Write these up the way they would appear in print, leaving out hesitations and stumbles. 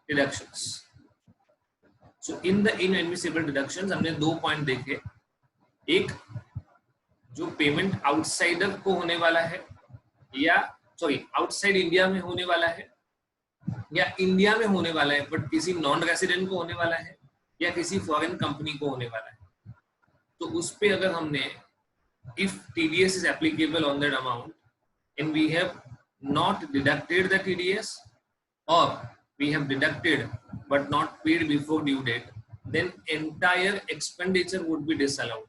Deductions. So in the inadmissible deductions हमने 2 point देखे. एक जो पेमेंट आउटसाइडर को होने वाला है, या सॉरी आउटसाइड इंडिया में होने वाला है, या इंडिया में होने वाला है बट किसी नॉन रेसिडेंट को होने वाला है, या किसी फॉरेन कंपनी को होने वाला है. तो उस पे अगर हमने if TDS is applicable on that amount and we have not deducted the TDS, or we have deducted but not paid before due date, then entire expenditure would be disallowed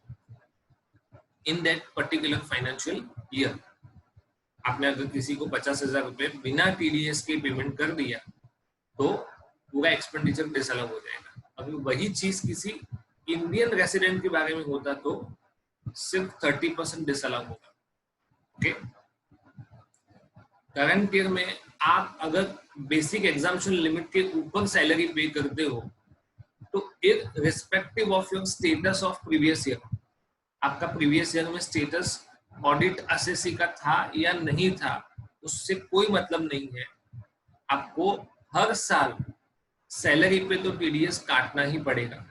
in that particular financial year. आपने अगर किसी को 50,000 रुपए बिना TDS के payment कर दिया तो पूरा एक्सपेंडिचर डिसअलाउ हो जाएगा. अगर वही चीज किसी इंडियन रेसिडेंट के बारे में होता तो सिर्फ 30% डिसअलाउ होगा. ओके. करंट ईयर में आप अगर बेसिक एग्जाम्पशन लिमिट के ऊपर सैलरी पे करते हो तो irrespective of your status of previous year, आपका प्रीवियस ईयर में स्टेटस ऑडिट असेसी का था या नहीं था, उससे कोई मतलब नहीं है. आपको हर साल सैलरी पे तो टीडीएस काटना ही पड़ेगा.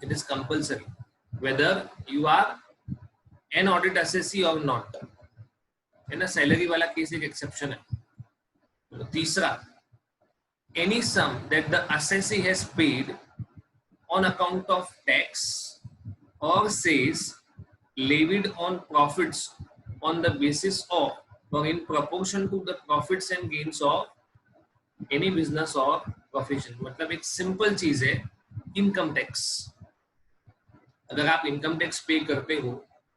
It is compulsory whether you are an audit assessee और नॉट. है ना, सैलरी वाला केस एक एक्सेप्शन है. तो तीसरा, any sum that the assessee has paid on account of tax और cess levied on profits on the basis of or in proportion to the profits and gains of any business or profession. मतलब एक simple चीज है, income tax. अगर आप income tax पे करते हो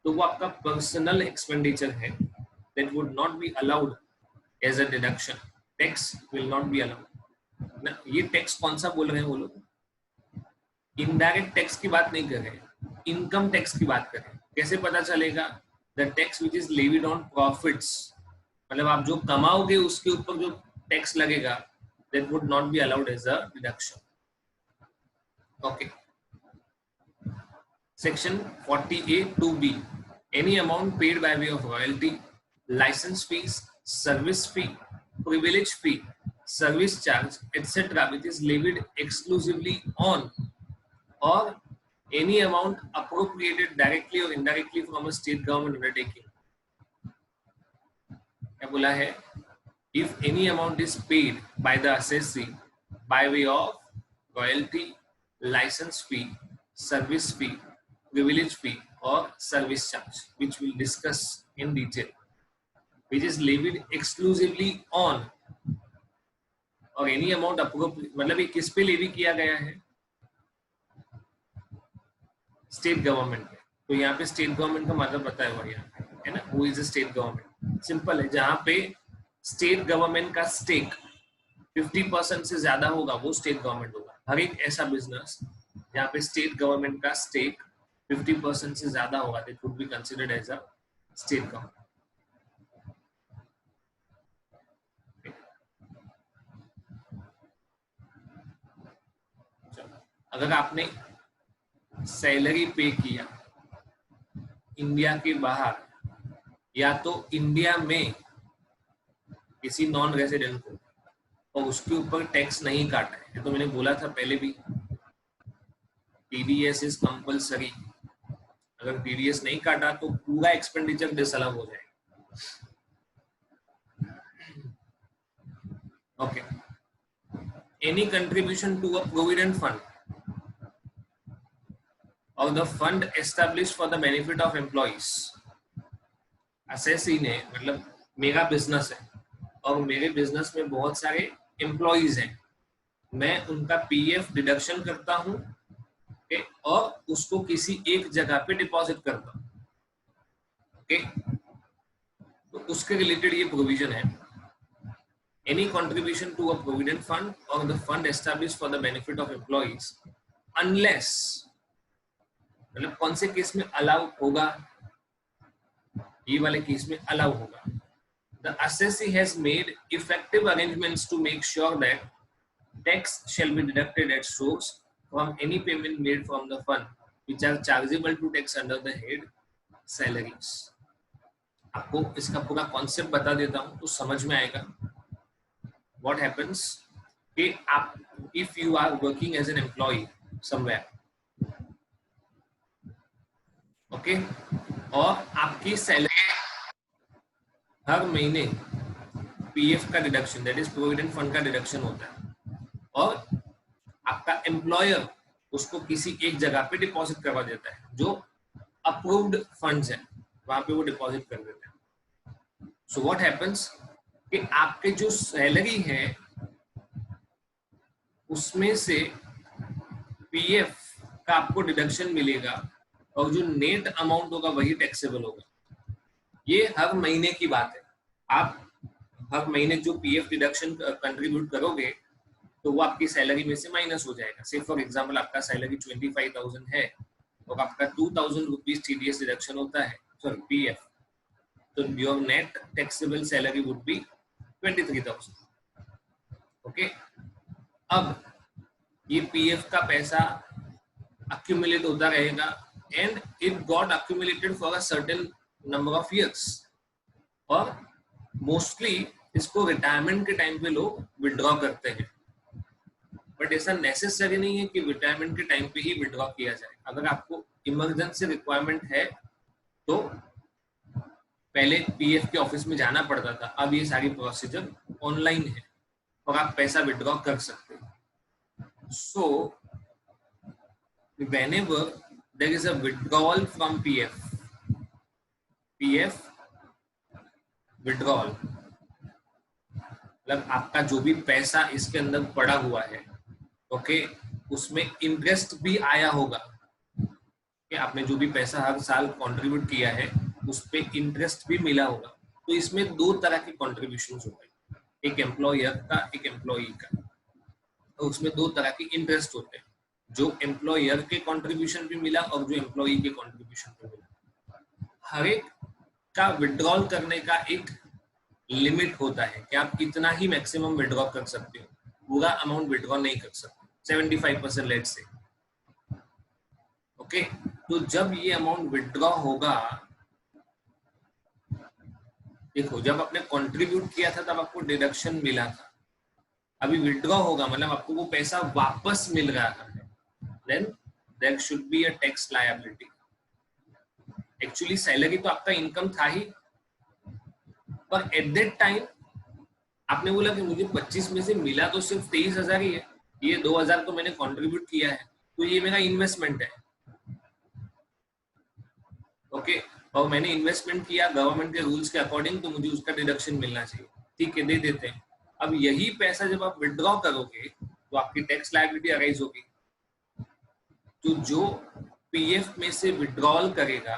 तो वो आपका पर्सनल एक्सपेंडिचर है. that would not be allowed as a deduction. tax will not be allowed. ना, ये टैक्स कौन सा बोल रहे हैं वो लोग? इनडायरेक्ट टैक्स की बात नहीं कर रहे, इनकम टैक्स की बात कर रहे हैं. कैसे पता चलेगा? The tax which is levied on profits, मतलब आप जो कमाओगे उसके ऊपर जो टैक्स लगेगा, that would not be allowed as a deduction. Okay. Section 48(2)(b, any amount paid by way of royalty, licence fees, service fee, privilege fee, service charge etcetera which is levied exclusively on or any amount appropriated directly or indirectly from a state government undertaking. क्या बोला है? If any amount is paid by the assessee by way of royalty, license fee, service fee, privilege fee or service charge, which we'll discuss in detail, which is levied exclusively on or any amount appropriate, मतलब ये किस पे levy किया गया है? State government पे. तो यहाँ पे स्टेट गवर्नमेंट का मतलब बताया हुआ है ना, who is the state government. Simple है, जहाँ पे स्टेट गवर्नमेंट का स्टेक 50% से ज्यादा होगा वो स्टेट गवर्नमेंट होगा. हर एक ऐसा बिजनेस जहाँ पे स्टेट गवर्नमेंट का स्टेक 50% से ज्यादा होगा, that would be considered as a state government. अगर आपने सैलरी पे किया इंडिया के बाहर या तो इंडिया में किसी नॉन रेजिडेंट को और उसके ऊपर टैक्स नहीं काटा है, तो मैंने बोला था पहले भी, टीडीएस इज कंपल्सरी. अगर टीडीएस नहीं काटा तो पूरा एक्सपेंडिचर डिसअलाउ हो जाएगा. Okay. Any contribution to a provident fund or the fund established for the benefit of employees. असेसी ने, मतलब मेरा बिजनेस है और मेरे बिजनेस में बहुत सारे एम्प्लॉइज हैं, मैं उनका पीएफ डिडक्शन करता हूं और उसको किसी एक जगह पे डिपॉजिट करता हूं. ओके. तो उसके रिलेटेड ये प्रोविजन है. Any contribution to a provident fund or the fund established for the benefit of employees unless, मतलब कौन से केस में अलाउ होगा? ये वाले केस में अलाउ होगा. The assessee has made effective arrangements to make sure that tax shall be deducted at source from any payment made from the fund which are chargeable to tax under the head salaries. आपको इसका पूरा concept बता देता हूँ तो समझ में आएगा. What happens? कि आप if you are working as an employee somewhere, okay, और आपकी सैलरी हर महीने पीएफ का deduction, that is provident fund का डिडक्शन होता है, और आपका एम्प्लॉयर उसको किसी एक जगह पे डिपॉजिट करवा देता है, जो अप्रूव्ड फंड्स है वहां पे वो डिपॉजिट कर देते हैं। सो व्हाट हैपेंस कि आपके जो सैलरी है उसमें से पीएफ का आपको डिडक्शन मिलेगा, और जो नेट अमाउंट होगा वही टैक्सेबल होगा। ये हर महीने की बात है। आप हर महीने जो पीएफ डिडक्शन कंट्रीब्यूट करोगे तो वो आपकी सैलरी में से माइनस हो जाएगा। से फॉर एग्जांपल आपका सैलरी 25,000 है और आपका 2,000 रुपीज टीडीएस डिडक्शन होता है, सॉरी पीएफ, तो your net taxable salary would be 23,000। Okay, अब ये पीएफ का पैसा accumulate होता रहेगा and it got accumulated for a certain number of years, और मोस्टली इसको रिटायरमेंट के टाइम पे लोग विड्रॉ करते हैं, बट ऐसा नेसेसरी नहीं है कि रिटायरमेंट के टाइम पे ही विड्रॉ किया जाए। अगर आपको इमरजेंसी रिक्वायरमेंट है तो पहले पीएफ के ऑफिस में जाना पड़ता था, अब ये सारी प्रोसीजर ऑनलाइन है और आप पैसा विड्रॉ कर सकते हैं। सो whenever there is a withdrawal from PF withdrawal, मतलब आपका जो भी पैसा इसके अंदर पड़ा हुआ है, ओके, उसमें इंटरेस्ट भी आया होगा कि आपने जो भी पैसा हर साल कंट्रीब्यूट किया है उस पे इंटरेस्ट भी मिला होगा। तो इसमें दो तरह के कॉन्ट्रीब्यूशन होते हैं, एक एम्प्लॉयर का, एक एम्प्लॉई का, तो उसमें दो तरह के इंटरेस्ट होते हैं, जो एम्प्लॉयर के कंट्रीब्यूशन भी मिला और जो एम्प्लॉई के कंट्रीब्यूशन भी मिला। हर एक का विड्रॉल करने का एक लिमिट होता है कि आप कितना ही मैक्सिमम विड्रॉ कर सकते हो, पूरा अमाउंट विड्रॉ नहीं कर सकते, 75% लेट से। ओके, तो जब ये अमाउंट विड्रॉ होगा, देखो जब आपने कंट्रीब्यूट किया था तब आपको डिडक्शन मिला था, अभी विड्रॉ होगा मतलब आपको वो पैसा वापस मिल रहा है, then there should be a tax liability. Actually salary तो आपका इनकम था ही, पर एट दैट टाइम आपने बोला कि मुझे 25 में से मिला तो सिर्फ 23,000 ही है, ये 2,000 तो मैंने कंट्रीब्यूट किया है, तो ये मेरा इन्वेस्टमेंट है। ओके, और मैंने इन्वेस्टमेंट किया गवर्नमेंट के रूल्स के अकॉर्डिंग, तो मुझे उसका डिडक्शन मिलना चाहिए, ठीक है, दे देते हैं। अब यही पैसा जब आप विड्रॉ करोगे तो आपकी टैक्स लायबिलिटी अराइज होगी। तो जो पीएफ में से विड्रॉल करेगा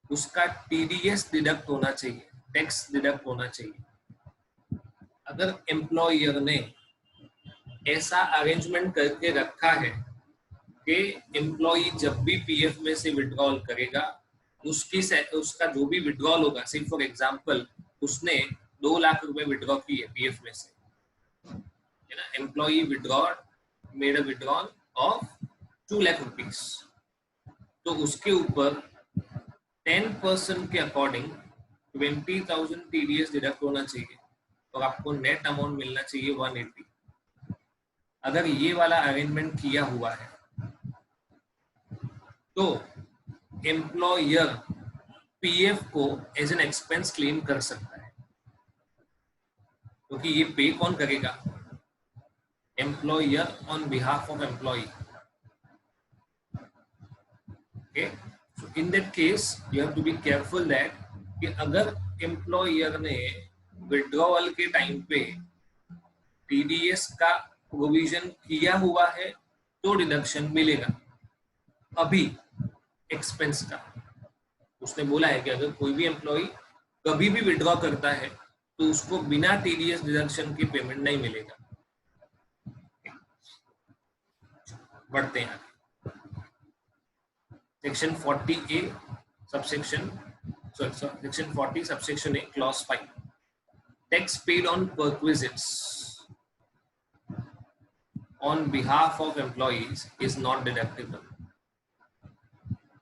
उसका टीडीएस डिडक्ट होना चाहिए, टैक्स डिडक्ट होना चाहिए। अगर एम्प्लॉयर ने ऐसा अरेंजमेंट करके रखा है कि एम्प्लॉई जब भी पीएफ में से विड्रॉल करेगा उसका जो भी विड्रॉल होगा, सिर्फ फॉर एग्जांपल उसने 2 लाख रुपए विड्रॉ किए पीएफ में से, है ना, employee made a withdrawal of 2 lakh rupees, तो उसके ऊपर 10% के अकॉर्डिंग 20,000 टीडीएस डिडक्ट होना चाहिए और आपको नेट अमाउंट मिलना चाहिए 180। अगर ये वाला अरेंजमेंट किया हुआ है तो एम्प्लॉयर पीएफ को एज एन एक्सपेंस क्लेम कर सकता है, क्योंकि ये पे कौन करेगा, employer on behalf of employee. Okay, so in that case you have to be careful that कि अगर एम्प्लॉयर ने विड्रॉवल के टाइम पे टीडीएस का प्रोविजन किया हुआ है तो डिडक्शन मिलेगा। अभी एक्सपेंस का उसने बोला है कि अगर कोई भी एम्प्लॉय कभी भी विड्रॉ करता है तो उसको बिना टीडीएस डिडक्शन की पेमेंट नहीं मिलेगा। बढ़ते हैं section 40A subsection section 40 subsection A clause 5, tax paid on perquisites on behalf of employees is not deductible.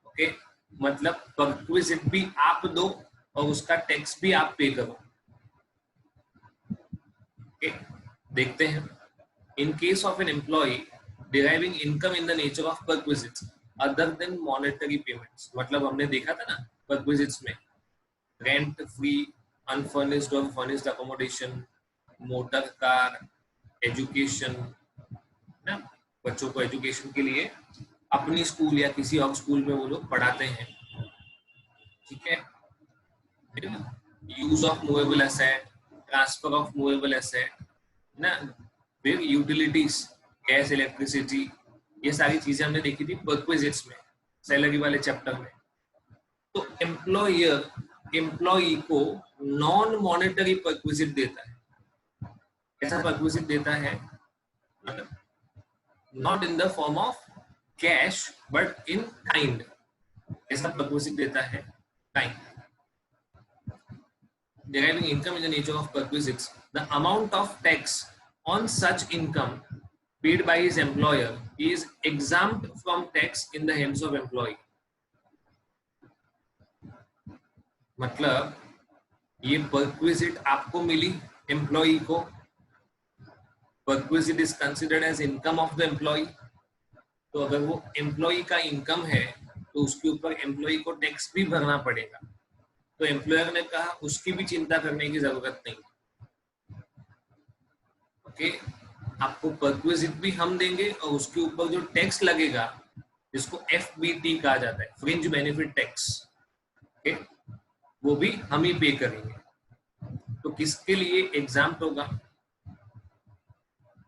Okay, मतलब perquisite भी आप दो और उसका टैक्स भी आप पे करो। ओके, देखते हैं in case of an employee deriving income in the nature of perquisites other than monetary payments. मतलब हमने देखा था ना perquisites में rent free, unfurnished or furnished accommodation, motor car, education, ना बच्चों को एजुकेशन के लिए अपनी स्कूल या किसी और स्कूल में वो लोग पढ़ाते हैं, ठीक है, use of movable asset, transfer of movable asset ना, फिर यूटिलिटीज, गैस, इलेक्ट्रिसिटी, ये सारी चीजें हमने देखी थी परक्विजिट्स में, सैलरी वाले चैप्टर में। तो एम्प्लॉयर एम्प्लॉई को नॉन मॉनेटरी परक्विजिट देता है। कैसा परक्विजिट देता है? Not in the form of cash but in kind. ऐसा परक्विजिट देता है kind. Deriving income in the nature of perquisites, the amount of tax on such income paid by his employer is exempt from tax in the hands of employee. मतलब ये perquisite आपको मिली, employee को, perquisite is considered as income of the employee. तो अगर वो employee का income है तो उसके ऊपर employee को टैक्स भी भरना पड़ेगा। तो एम्प्लॉयर ने कहा उसकी भी चिंता करने की जरूरत नहीं, ओके, आपको परक्विजिट भी हम देंगे और उसके ऊपर जो टैक्स लगेगा जिसको FBT कहा जाता है, फ्रिंज बेनिफिट टैक्स, ओके, वो भी हम ही पे करेंगे। तो किसके लिए एग्जाम्प्ट होगा?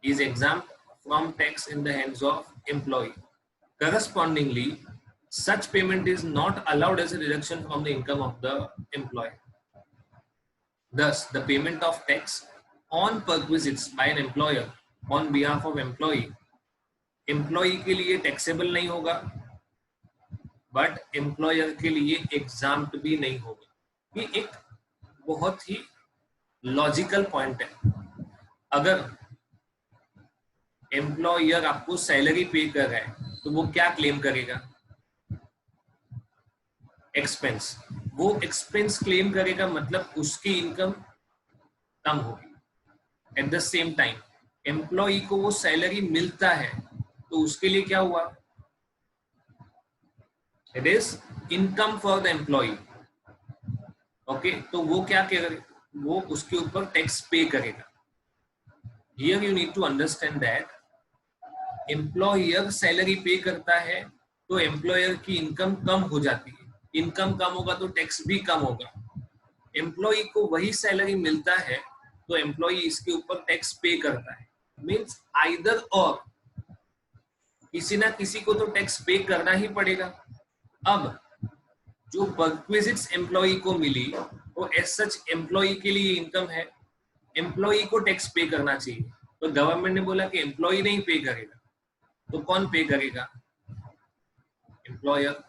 Is exempt from tax in the hands of employee. Correspondingly such payment is not allowed as a deduction from the income of the employer. Thus, the payment of tax on perquisites by an employer on behalf of employee के लिए taxable नहीं होगा, but employer के लिए exempt भी नहीं होगा। ये एक बहुत ही लॉजिकल पॉइंट है। अगर एम्प्लॉयर आपको सैलरी पे कर रहा है तो वो क्या क्लेम करेगा? एक्सपेंस। वो एक्सपेंस क्लेम करेगा, मतलब उसकी इनकम कम होगी। At the same time employee को वो सैलरी मिलता है तो उसके लिए क्या हुआ? It is income for the employee, okay. तो वो क्या करेगा? वो उसके ऊपर टैक्स पे करेगा। Here you need to understand that employer salary pay करता है तो एम्प्लॉयर की इनकम कम हो जाती है। इनकम कम होगा तो टैक्स भी कम होगा। एम्प्लॉई को वही सैलरी मिलता है तो एम्प्लॉई इसके ऊपर टैक्स पे करता है। मींस आइदर और, किसी ना किसी को तो टैक्स पे करना ही पड़ेगा। अब जो परक्विजिट्स एम्प्लॉई को मिली वो एज सच एम्प्लॉई के लिए इनकम है, एम्प्लॉई को टैक्स पे करना चाहिए। तो गवर्नमेंट ने बोला कि एम्प्लॉई नहीं पे करेगा, तो कौन पे करेगा? एम्प्लॉयर।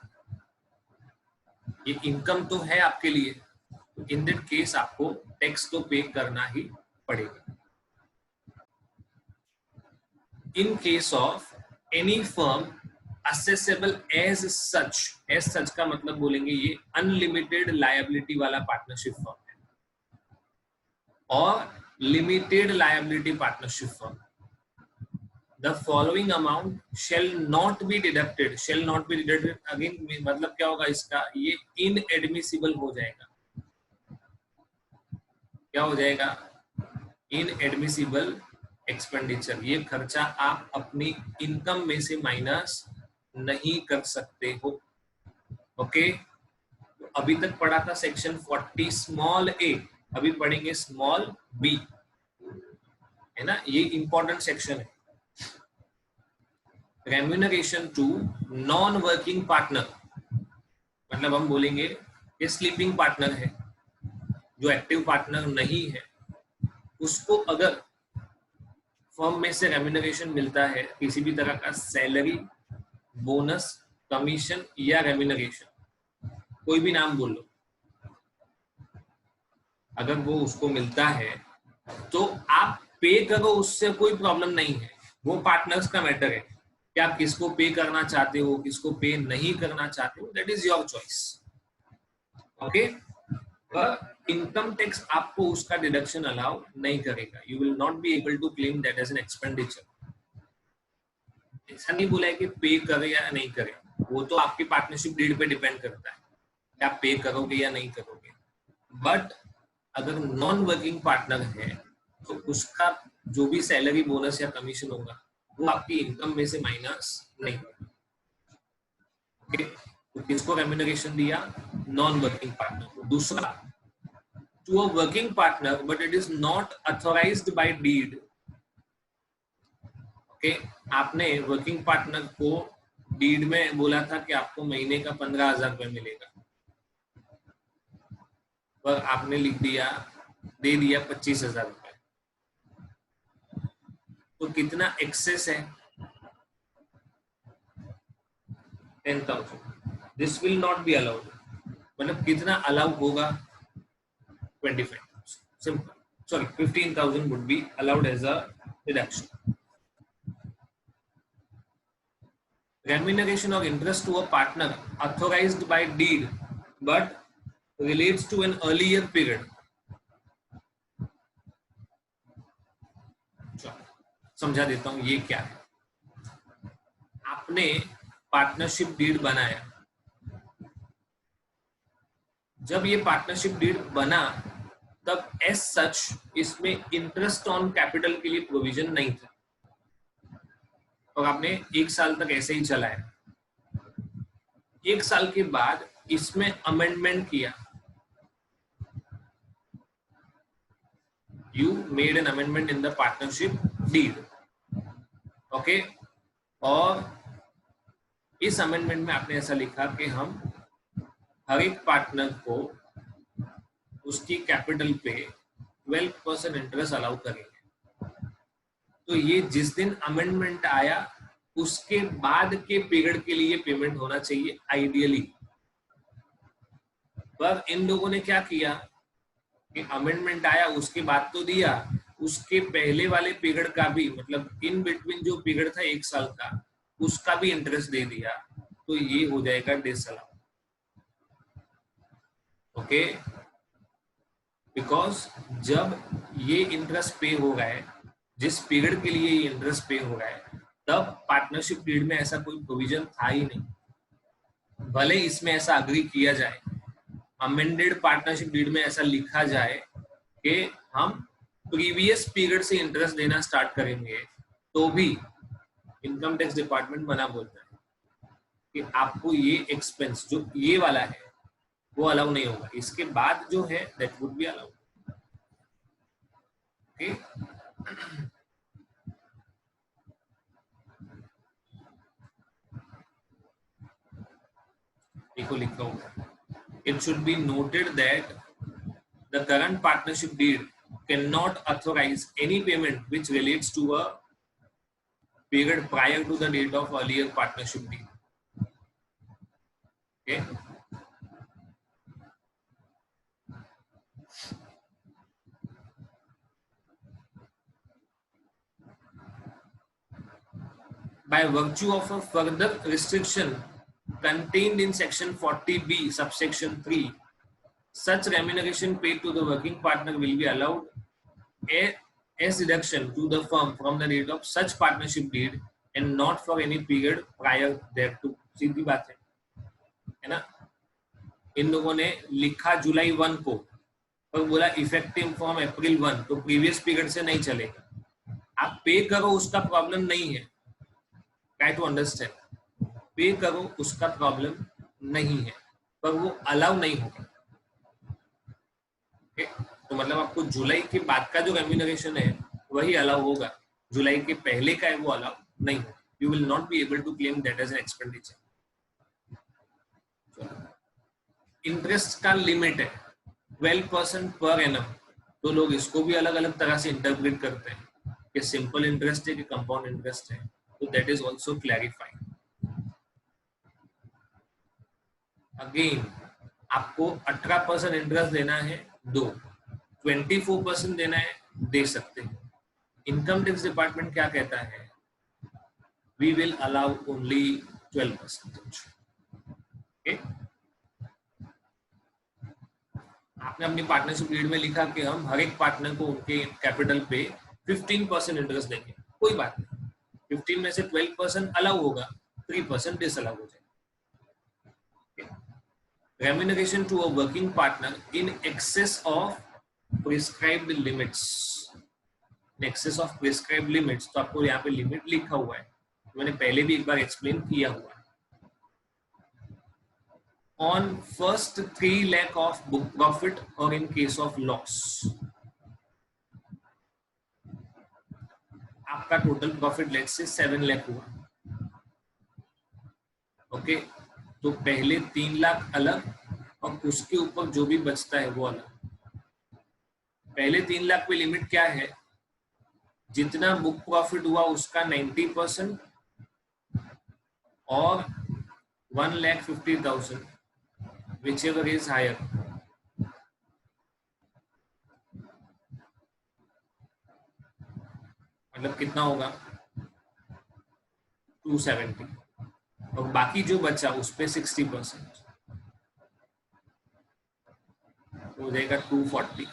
ये इनकम तो है आपके लिए, तो इन दैट केस आपको टैक्स तो पे करना ही पड़ेगा। In case of any firm assessable as such का मतलब बोलेंगे ये अनलिमिटेड लायबिलिटी वाला पार्टनरशिप फर्म है और limited liability partnership firm. The following amount shall not be deducted again मतलब क्या होगा इसका? ये inadmissible हो जाएगा। क्या हो जाएगा? inadmissible expenditure। ये खर्चा आप अपनी इनकम में से माइनस नहीं कर सकते हो, ओके। तो अभी तक पढ़ा था सेक्शन 40 स्मॉल a, अभी पढ़ेंगे स्मॉल b, है ना। ये इंपॉर्टेंट सेक्शन है। Remuneration to non working partner, मतलब हम बोलेंगे कि स्लीपिंग पार्टनर है, जो एक्टिव पार्टनर नहीं है, उसको अगर फर्म में से रेम्यूनरेशन मिलता है किसी भी तरह का, सैलरी, बोनस, कमीशन या रेम्यूनरेशन, कोई भी नाम बोल लो, अगर वो उसको मिलता है तो आप पे करो, उससे कोई प्रॉब्लम नहीं है। वो पार्टनर्स का मैटर है कि आप किसको पे करना चाहते हो, किसको पे नहीं करना चाहते हो, that is your choice, okay. Income tax आपको उसका डिडक्शन अलाउ नहीं करेगा। You will not be able to claim that as an expenditure. ऐसा नहीं बोला है कि पे करे या नहीं करे, वो तो आपकी पार्टनरशिप डीड पे डिपेंड करता है कि आप पे करोगे या नहीं करोगे। बट अगर नॉन वर्किंग पार्टनर है तो उसका जो भी सैलरी बोनस या कमीशन होगा वो आपकी इनकम में से माइनस नहीं होगा। ओके, तो किसको रेम्यूनरेशन दिया? नॉन वर्किंग पार्टनर को। दूसरा, to a working partner but it is not authorized by deed. Okay, आपने वर्किंग पार्टनर को डीड में बोला था कि आपको महीने का 15,000 रुपये मिलेगा, पर आपने लिख दिया, दे दिया 25,000 रुपये, तो कितना एक्सेस है? 10,000। This will not be allowed. मतलब कितना अलाउ होगा? 25,000। Simple, sorry 15,000 would be allowed as a deduction. Remuneration of interest to a partner authorized by deed but relates to an earlier period. समझा देता हूं ये क्या है। आपने पार्टनरशिप डीड बनाया, जब ये पार्टनरशिप डीड बना तब एज सच इसमें इंटरेस्ट ऑन कैपिटल के लिए प्रोविजन नहीं था और आपने 1 साल तक ऐसे ही चलाया। 1 साल के बाद इसमें अमेंडमेंट किया, you made an amendment in the partnership deed, okay, और इस अमेंडमेंट में आपने ऐसा लिखा कि हम हर एक पार्टनर को उसकी कैपिटल पे 12% इंटरेस्ट अलाउ करेंगे। तो ये जिस दिन अमेंडमेंट आया उसके बाद के पीरियड के लिए पेमेंट होना चाहिए आइडियली, पर इन लोगों ने क्या किया कि अमेंडमेंट आया उसके बाद तो दिया, उसके पहले वाले पीरियड का भी, मतलब इन बिटवीन जो पीरियड था 1 साल का, उसका भी इंटरेस्ट दे दिया, तो ये हो जाएगा डिसअलाउ। ओके, बिकॉज जब ये इंटरेस्ट पे हो रहा है, जिस पीरियड के लिए ये इंटरेस्ट पे हो रहा है, तब पार्टनरशिप पीरियड में ऐसा कोई प्रोविजन था ही नहीं। भले इसमें ऐसा अग्री किया जाए, अमेंडेड पार्टनरशिप डीड में ऐसा लिखा जाए कि हम प्रीवियस पीरियड से इंटरेस्ट देना स्टार्ट करेंगे, तो भी इनकम टैक्स डिपार्टमेंट मना बोलता है कि आपको ये एक्सपेंस जो ये वाला है वो अलाउ नहीं होगा, इसके बाद जो है that would be allowed. Okay, देखो लिखा होगा, it should be noted that the current partnership deed cannot authorize any payment which relates to a period prior to the date of earlier partnership deed. Okay, by virtue of a further restriction contained in section 40B subsection 3, such remuneration paid to the working partner will be allowed as deduction to the firm from the date of such partnership deed and not for any period prior thereto. सीधी बात है ना। इन लोगों ने लिखा जुलाई 1 को और बोला effective from April 1, तो प्रीवियस पीरियड से नहीं चलेगा। आप पे करो उसका प्रॉब्लम नहीं है, ट्राई टू अंडरस्टैंड, पे करो उसका प्रॉब्लम नहीं है, पर वो अलाउ नहीं होगा। okay? तो मतलब आपको जुलाई के बाद का जो रेम्यूनरेशन है वही अलाउ होगा, जुलाई के पहले का है वो अलाउ नहीं होगा। You will not be able to claim that as an expenditure. Interest का लिमिट है 12% पर एनम, तो लोग इसको भी अलग अलग तरह से इंटरप्रेट करते हैं कि सिंपल इंटरेस्ट है कि कंपाउंड इंटरेस्ट है, तो that is also clarified. Again आपको 18% इंटरेस्ट देना है, दो, 24% देना है, दे सकते हैं। इनकम टैक्स डिपार्टमेंट क्या कहता है? We will allow only 12%। okay? आपने अपनी पार्टनरशिप डीड में लिखा कि हम हर एक पार्टनर को उनके कैपिटल पे 15% इंटरेस्ट देंगे, कोई बात नहीं, 15 में से 12% अलाउ होगा, 3% डिसअलाउ हो जाएगा। Remuneration to a working partner in excess of prescribed limits, in excess of prescribed limits, तो आपको यहाँ पे लिमिट लिखा हुआ है, मैंने पहले भी एक बार एक्सप्लेन किया हुआ है। On first 3 lakh of book profit or in case of loss, आपका total profit let's say 7 lakh हुआ, ओके, तो पहले 3 लाख अलग और उसके ऊपर जो भी बचता है वो अलग। पहले 3 लाख पे लिमिट क्या है, जितना बुक प्रॉफिट हुआ उसका 90% और 1,50,000 whichever is higher, मतलब कितना होगा 270, और बाकी जो बचा उस पे 60% हो जाएगा 240।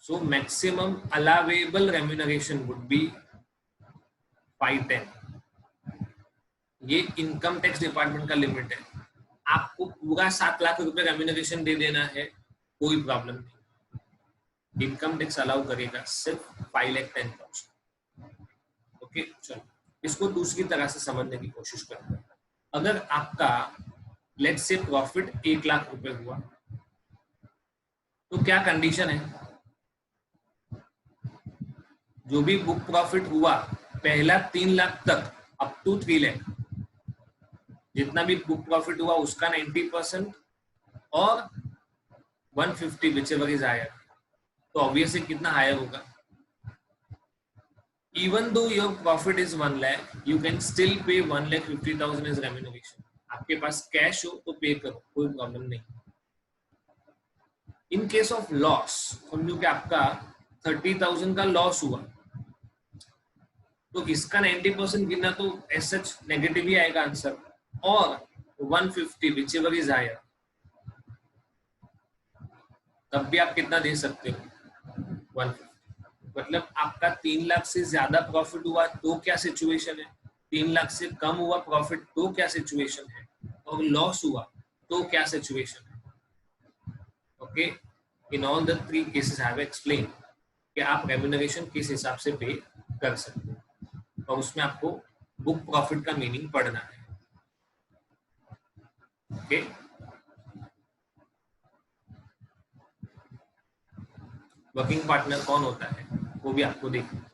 So maximum allowable remuneration would be 510। ये इनकम टैक्स डिपार्टमेंट का लिमिट है, आपको पूरा 7 लाख रुपए रेम्यूनरेशन दे देना है, कोई प्रॉब्लम नहीं, इनकम टैक्स अलाउ करेगा सिर्फ 5,10,000। ओके, चलो इसको दूसरी तरह से समझने की कोशिश करते हैं। अगर आपका लेट्स से प्रॉफिट 1 लाख रुपए हुआ, तो क्या कंडीशन है, जो भी बुक प्रॉफिट हुआ पहला 3 लाख तक अप टू 3 लाख, जितना भी बुक प्रॉफिट हुआ उसका 90% और 150 whichever is higher, तो ऑब्वियसली कितना हायर होगा। Even though your profit is 1 lakh, you can still pay 1,50,000 as remuneration। आपके पास कैश हो तो पे करो, कोई प्रॉब्लम नहीं। इन केस ऑफ लॉस, समझो कि आपका 30,000 का लॉस हुआ, तो इसका 90% गिनना तो एज सच नेगेटिव ही आएगा आंसर, और 150 whichever is higher, तब भी आप कितना दे सकते हो 150। मतलब आपका 3 लाख से ज्यादा प्रॉफिट हुआ तो क्या सिचुएशन है, 3 लाख से कम हुआ प्रॉफिट तो क्या सिचुएशन है, और लॉस हुआ तो क्या सिचुएशन है। Okay, in all the 3 cases I have explain कि आप रेम्यूनरेशन किस हिसाब से पे कर सकते हो, और उसमें आपको बुक प्रॉफिट का मीनिंग पढ़ना है। ओके, वर्किंग पार्टनर कौन होता है वो भी आपको देखना है।